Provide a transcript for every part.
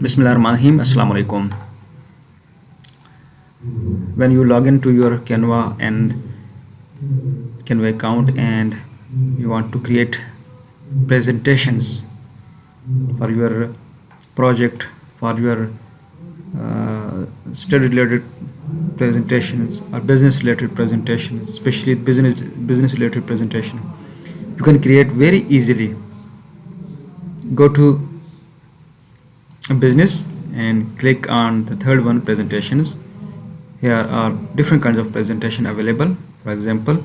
Bismillahirrahmanirrahim. Assalamu alaikum. When you log into your Canva account and you want to create presentations for your project, for your study related presentations or business related presentations, especially business related presentation, you can create very easily. Go to business and click on the third one, presentations. Here are different kinds of presentation available. For example,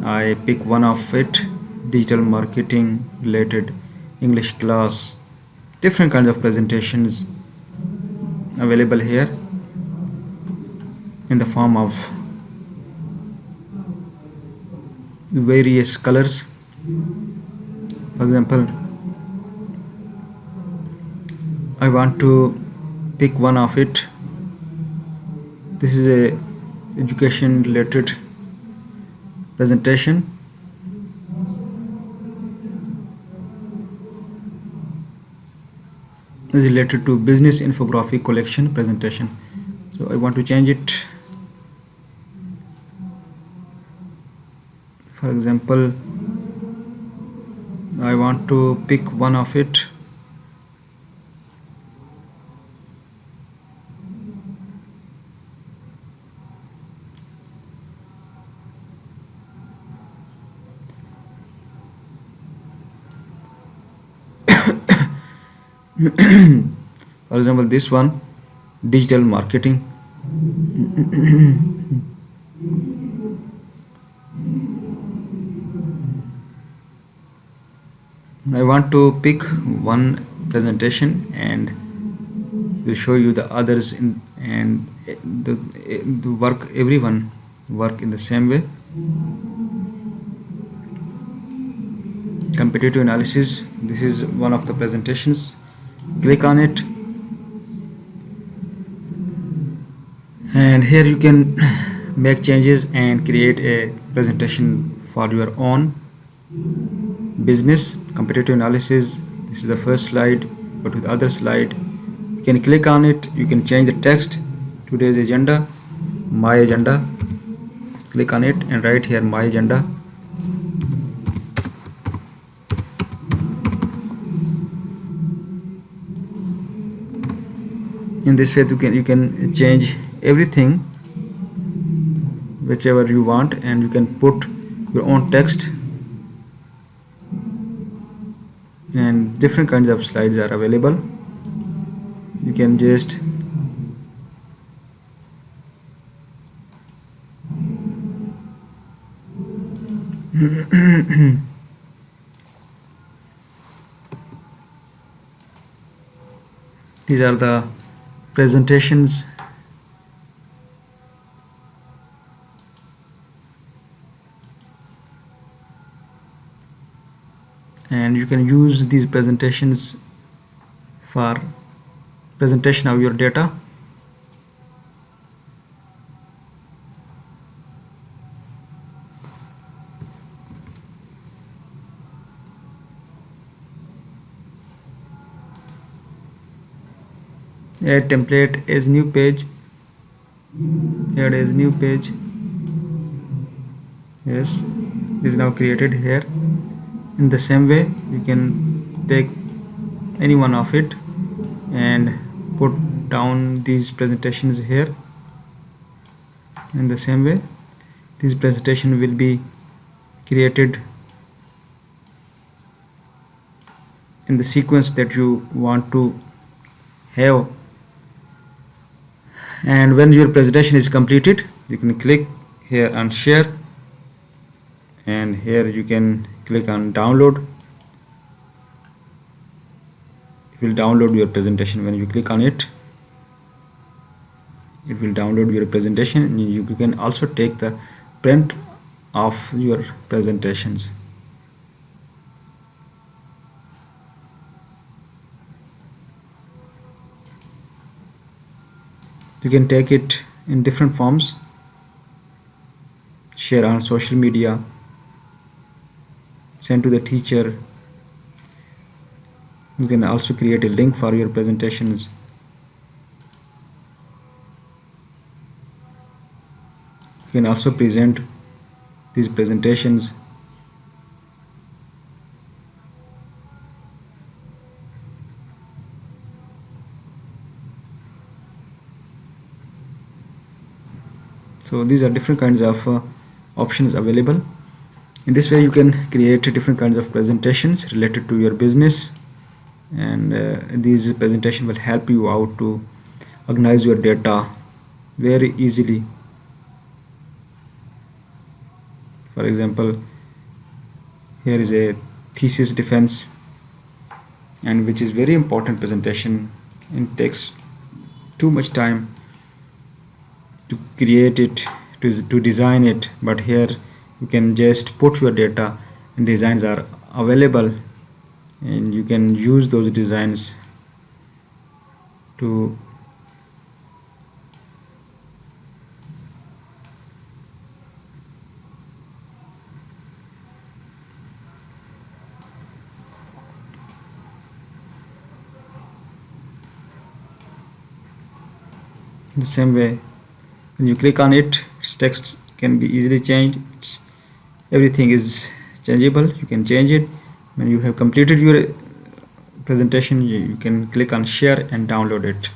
I pick one of it, digital marketing related, English class, different kinds of presentations available here in the form of various colors. For example, I want to pick one of it. This is a education related presentation. This is related to business infographic collection presentation. So I want to change it. For example, I want to pick one of it. For example, this one, digital marketing. I want to pick one presentation and will show you the others and the work, everyone work in the same way. Competitive analysis, this is one of the presentations. Click on it and here you can make changes and create a presentation for your own business. Competitive analysis, this is the first slide. Go to the other slide, you can click on it, you can change the text. Today's agenda, my agenda. Click on it and write here my agenda. In this way you can change everything whichever you want, and you can put your own text, and different kinds of slides are available. You can just these are the presentations. And you can use these presentations for presentation of your data. Add template as new page. Add as new page. Yes, it is now created here. In the same way, you can take any one of it and put down these presentations here. In the same way, this presentation will be created in the sequence that you want to have. And when your presentation is completed, you can click here on share, and here you can click on download. It will download your presentation. When you click on it, it will download your presentation, and you can also take the print of your presentations. You can take it in different forms, share on social media, send to the teacher, You can also create a link for your presentations. You can also present these presentations. So these are different kinds of options available. In this way you can create different kinds of presentations related to your business, and these presentation will help you out to organize your data very easily. For example, here is a thesis defense, and which is very important presentation. It takes too much time to create it, to design it, but here you can just put your data and designs are available, and you can use those designs to the same way. When you click on it, its text can be easily changed. Everything is changeable. You can change it. When you have completed your presentation, you can click on share and download it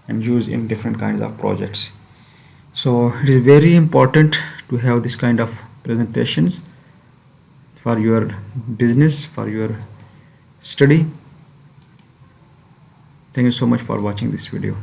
and use in different kinds of projects. So it is very important to have this kind of presentations for your business, for your study. Thank you so much for watching this video.